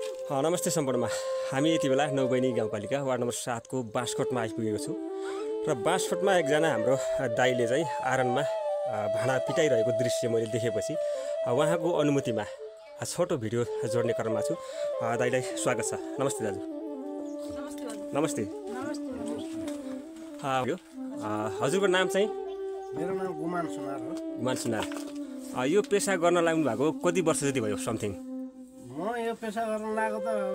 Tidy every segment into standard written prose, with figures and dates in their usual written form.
नमस्ते सम्पूर्णमा हामी यति बेला नौबैनी गाउँपालिका वार्ड नम्बर 7 को बाँसकोटमा आइपुगेको छु र बाँसकोटमा एकजना हाम्रो दाइले चाहिँ आरनमा भाँडा पिटाइरहेको दृश्य मैले देखेपछि उहाँको अनुमतिमा छोटो भिडियो जोड्ने क्रममा छु। दाइलाई स्वागत छ। नमस्ते दाजु। नमस्ते। हजुरको नाम चाहिँ? मेरो नाम गुमान सुनार हो। गुमान सुनार। यो पेसा गर्न लाग्नु भएको कति वर्ष जति भयो समथिङ? म यो पेसा गर्न लागेको त अब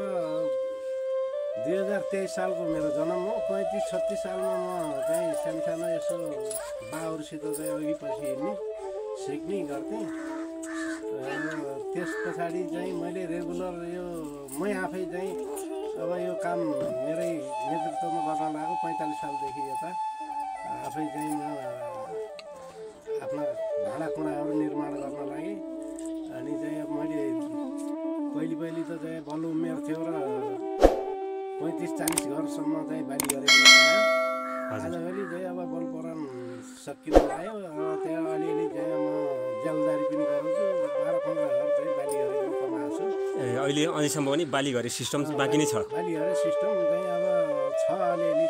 2023 सालको मेरो जन्म हो। 35-36 सालमा म चाहिँ सानो यसो बाउहरूसित चाहिँ अघि पछि हिँड्ने सिक्ने गर्थेँ। त्यस पछाडि चाहिँ मैले रेगुलर यो मै आफै चाहिँ अब यो काम मेरै नेतृत्वमा गर्न लागेको 45 सालदेखि यता आफै चाहिँ म आफ्ना भाँडाकुँडाहरू निर्माण गर्न लागेँ। अनि चाहिँ अब मैले पहिले त चाहिँ बल्ल उमेर थियो र 35-40 घरसम्म चाहिँ बाली गरेको आजभोलि चाहिँ अब बल पुराण सकिनु लाग्यो। त्यहाँ अलिअलि चाहिँ म जलदारी पनि गराउँछु। 12-15 घर चाहिँ बाली गरेको कमाएको छु। अहिले अझैसम्म पनि बाली घरे सिस्टम बाँकी नै छ? बाली घरे सिस्टम चाहिँ अब छ अलिअलि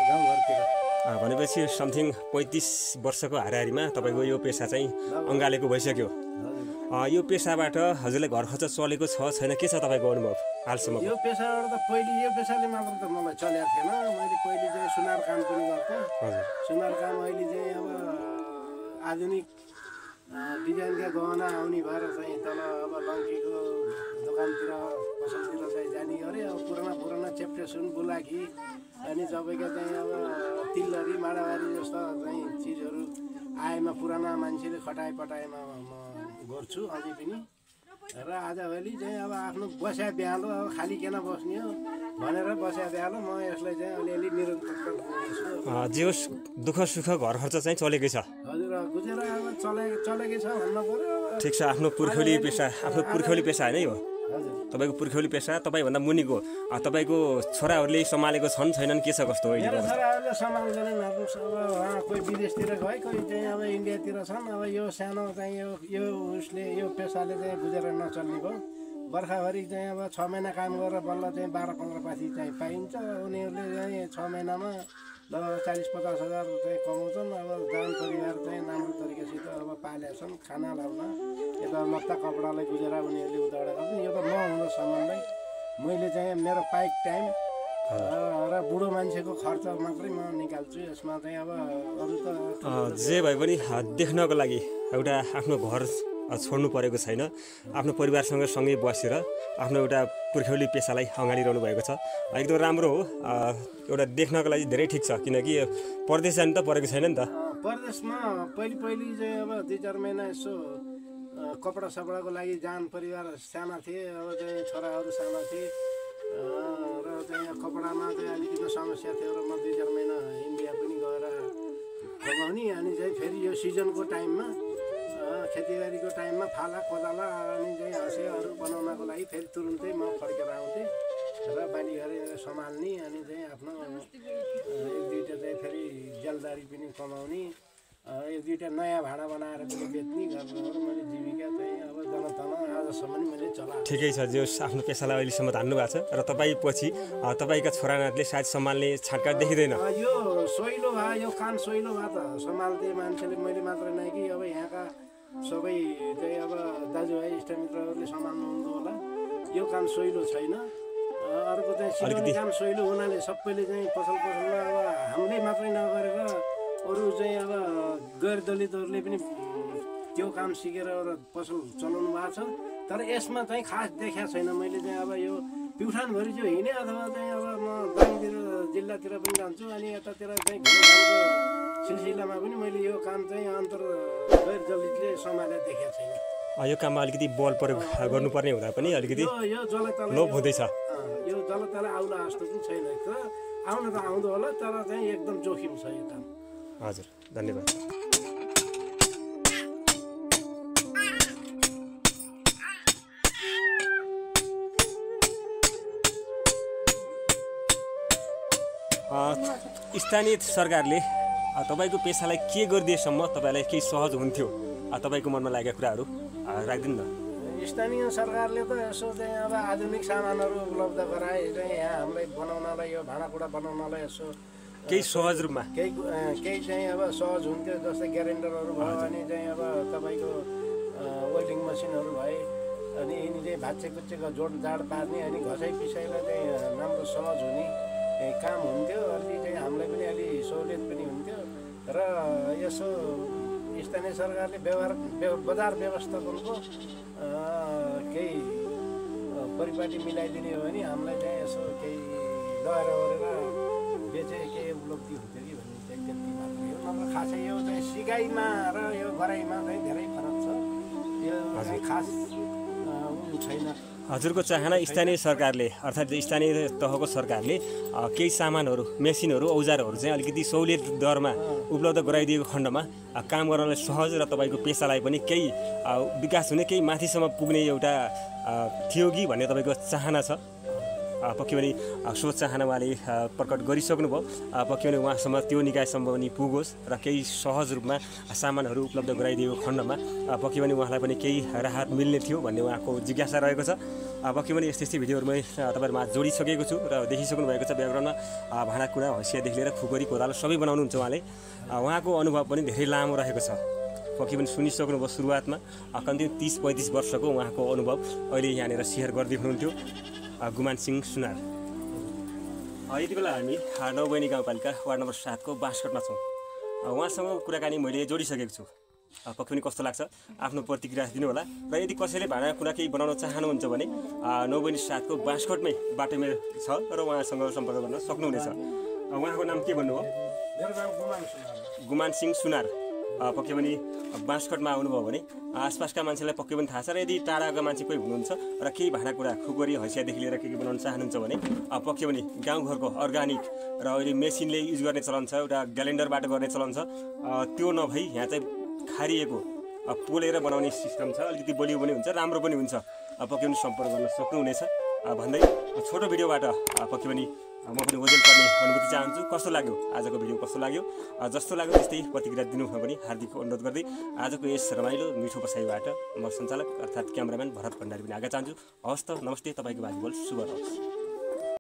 गाउँघरतिर। भनेपछि समथिङ 35 वर्षको हाराहारीमा तपाईँको यो पेसा चाहिँ अँगालेको भइसक्यो। यो पेसाबाट हजुरलाई घर खर्च चलेको छ छैन, के छ तपाईँको अनुभव हालसम्म? यो पेसाबाट त पहिले यो पेसाले मात्र त मलाई चलेको थिएन। मैले पहिले चाहिँ सुनार काम पनि गर्थेँ। सुनार काम अहिले चाहिँ अब आधुनिक डिजाइनका गहना आउने भएर चाहिँ तल अब लङ्कीको दोकानतिर पसलतिर चाहिँ जाने गरे। अब पुराना चेप्टे सुन बुलाकी अनि सबैका चाहिँ अब तिलहरी माडावारी जस्ता चाहिँ चिजहरू आएमा पुराना मान्छेले खटाएपटाएमा म गर्छु अझै पनि। र आजभोलि चाहिँ अब आफ्नो बस्या ब्यालो अब खाली किन बस्ने हो भनेर बस्या ब्यालो म यसलाई चाहिँ अलिअलि निरन्तर जे होस् दुःख सुख घर खर्च चाहिँ चलेकै छ। हजुर गुजेर अब चलेकै छ भन्नु पर्यो। ठिक छ। आफ्नो पुर्ख्यौली पेसा होइन यो? तपाईँको पुर्ख्यौली पेसा तपाईँभन्दा मुनिको तपाईँको छोराहरूले सम्हालेको छन् छैनन्, के छ कस्तो हो? छोराहरूले सम्हाल्दैनन्। अब कोही विदेशतिर गए, कोही चाहिँ अब इन्डियातिर छन्। अब यो सानो चाहिँ यो उसले यो पेसाले चाहिँ गुजेर नचल्ने भयो। बर्खाभरि चाहिँ अब 6 महिना काम गरेर बल्ल चाहिँ 12-15 पाथी चाहिँ पाइन्छ। उनीहरूले चाहिँ 6 महिनामा लगभग 40-50 हजार चाहिँ कमाउँछन्। अब जान परिवार चाहिँ राम्रो तरिकासित अब पालेका छन्। खाना लाउन यता लत्ता कपडालाई गुजेर उनीहरूले उतावटा गर्छन्। यो त नहुँदासम्मलाई मैले चाहिँ मेरो पाइक टाइम र बुढो मान्छेको खर्च मात्रै म निकाल्छु। यसमा चाहिँ अब अरू त जे भए पनि देख्नको लागि एउटा आफ्नो घर छोड्नु परेको छैन। आफ्नो परिवारसँग सँगै बसेर आफ्नो एउटा पुर्ख्यौली पेसालाई अँगालिरहनु भएको छ। एकदम राम्रो हो। एउटा देख्नको लागि धेरै ठिक छ, किनकि परदेश जानु त परेको छैन नि त। परदेशमा पहिले चाहिँ अब 2-4 महिना यसो कपडा सपडाको लागि जान परिवार साना थिए। अब चाहिँ छोराहरू साना थिए र चाहिँ कपडामा चाहिँ अलिकति समस्या थियो र म 2-4 महिना इन्डिया पनि गएर कमाउने। अनि चाहिँ फेरि यो सिजनको टाइममा खेतीबारीको टाइममा फाला कोदाला अनि चाहिँ हँसियाहरू बनाउनको लागि फेरि तुरुन्तै म फर्केर आउँथेँ र बाली गरेर सम्हाल्ने। अनि चाहिँ आफ्नो 1-2टा चाहिँ फेरि जलदारी पनि कमाउने, 1-2टा नयाँ भाँडा बनाएर पनि बेच्ने गर्नु मैले जीविका चाहिँ अब जनतन आजसम्म मैले चलाएको। ठिकै छ। जो आफ्नो पेसालाई अहिलेसम्म धान्नु भएको छ र तपाईँ पछि तपाईँका छोरानाथले सायद सम्हाल्ने छाटकाट देखिँदैन। यो सोइलो भयो, यो कान सोइलो भयो त सम्हाल्थे मान्छेले। मैले मात्र नै कि अब यहाँका सबै चाहिँ अब दाजुभाइ इष्टमित्रहरूले सम्हाल्नु हुँदो होला। यो काम सोइलो छैन। अर्को चाहिँ सिलाउने काम सोइलो हुनाले सबैले चाहिँ पसलमा अब हामीले मात्रै नगरेर अरू चाहिँ अब गैर दलितहरूले पनि त्यो काम सिकेर पसल चलाउनु भएको छ। तर यसमा चाहिँ खास देखाएको छैन। मैले चाहिँ अब यो प्युठानभरि चाहिँ हिँडेँ अथवा चाहिँ अब म दाङतिर जिल्लातिर पनि जान्छु। अनि यतातिर चाहिँ घुमघामको सिलसिलामा पनि मैले यो काम चाहिँ अन्तर गैर दलितले सम्हालेर देखाएको छैन। यो काममा अलिकति बल प्रयोग गर्नुपर्ने हुँदा पनि अलिकति लोभ हुँदैछ। यो जलतल आउला जस्तो पनि छैन। तर आउन त आउँदो होला, तर चाहिँ एकदम जोखिम छ यो काम। हजुर, धन्यवाद। स्थानीय सरकारले तपाईँको पेसालाई के गरिदिएसम्म तपाईँलाई केही सहज हुन्थ्यो, तपाईँको मनमा लागेका कुराहरू राखिदिनु न। स्थानीय सरकारले त यसो चाहिँ अब आधुनिक सामानहरू उपलब्ध गराए चाहिँ यहाँ हामीलाई बनाउनलाई यो भाँडाकुँडा बनाउनलाई यसो केही सहज रूपमा केही चाहिँ अब सहज हुन्थ्यो जस्तै ग्यारेन्डरहरू भयो अनि चाहिँ अब तपाईँको वेल्डिङ मसिनहरू भए अनि यिनी चाहिँ भाँच्चे कुच्चेको जोडजाड पार्ने अनि घसाइ पिसाइलाई चाहिँ राम्रो सहज हुने काम हुन्थ्यो अलि चाहिँ हामीलाई पनि अलि सहुलियत पनि हुन्थ्यो र यसो स्थानीय सरकारले बजार व्यवस्थापनको केही परिपाटी मिलाइदिने हो भने हामीलाई चाहिँ यसो केही दर गरेर बेचे केही उपलब्धि हुन्थ्यो कि भन्ने चाहिँ त्यति मात्रै हो नत्र खासै यो चाहिँ सिकाइमा र यो गराइमा चाहिँ धेरै फरक छ यो चाहिँ खास छैन। हजुरको चाहना स्थानीय सरकारले अर्थात् स्थानीय तहको सरकारले केही सामानहरू मेसिनहरू औजारहरू चाहिँ अलिकति सहुलियत दरमा उपलब्ध गराइदिएको खण्डमा काम गर्नलाई सहज र तपाईँको पेसालाई पनि केही विकास हुने केही माथिसम्म पुग्ने एउटा थियो कि भन्ने तपाईँको चाहना छ। पक्कै पनि सो चाहना उहाँले प्रकट गरिसक्नुभयो। पक्कै पनि उहाँसम्म त्यो निकायसम्म पनि पुगोस् र केही सहज रूपमा सामानहरू उपलब्ध गराइदिएको खण्डमा पक्कै पनि उहाँलाई पनि केही राहत मिल्ने थियो भन्ने उहाँको जिज्ञासा रहेको छ। पक्कै पनि यस्तै भिडियोहरू मैले तपाईँहरूमा जोडिसकेको छु र देखिसक्नु भएको छ। ब्याकग्राउन्डमा भाँडाकुँडा हँसियादेखि लिएर खुकुरी कोदालो सबै बनाउनुहुन्छ उहाँले। उहाँको अनुभव पनि धेरै लामो रहेको छ। पक्कै पनि सुनिसक्नुभयो सुरुवातमा कम्तीमा 30-35 वर्षको उहाँको अनुभव अहिले यहाँनिर सेयर गर्दै हुनुहुन्थ्यो गुमान सिंह सुनार। यति बेला हामी नौबैनी गाउँपालिका वार्ड नम्बर 7 को बाँसकोटमा छौँ। उहाँसँग कुराकानी मैले जोडिसकेको छु। पक्कै पनि कस्तो लाग्छ आफ्नो प्रतिक्रिया दिनु होला र यदि कसैले भाँडाकुँडा केही बनाउन चाहनुहुन्छ भने नौबैनी 7 को बाँसकोटमै बाटोमा छ र उहाँसँग सम्पर्क गर्न सक्नुहुनेछ। उहाँको नाम के भन्नुभयो? मेरो नाम गुमान सिंह सुनार। पक्कै पनि बाँसकोटमा आउनुभयो भने आसपासका मान्छेलाई पक्कै पनि थाहा छ र यदि टाढाका मान्छे कोही हुनुहुन्छ र केही भाँडाकुँडा खुकुरी हँसियादेखि लिएर के बनाउन चाहनुहुन्छ भने पक्कै पनि गाउँघरको अर्ग्यानिक र अहिले मेसिनले युज गर्ने चलन छ, एउटा ग्यालेन्डरबाट गर्ने चलन छ, त्यो नभई यहाँ चाहिँ खारिएको पोलेर बनाउने सिस्टम छ। अलिकति बलियो पनि हुन्छ, राम्रो पनि हुन्छ। पक्कै पनि सम्पर्क गर्न सक्नुहुनेछ भन्दै छोटो भिडियोबाट पक्कै पनि म पनि ओजेल पर्ने अनुभूति चाहन्छु। कस्तो लाग्यो आजको भिडियो? कस्तो लाग्यो? जस्तो लाग्यो त्यस्तै प्रतिक्रिया दिनुहुन पनि हार्दिक अनुरोध गर्दै आजको यस रमाइलो मिठो बसाइबाट म सञ्चालक अर्थात् क्यामेराम्यान भरत भण्डारी पनि आज्ञा चाहन्छु। हवस् त, नमस्ते। तपाईँको बाजीबल शुभ रहोस्।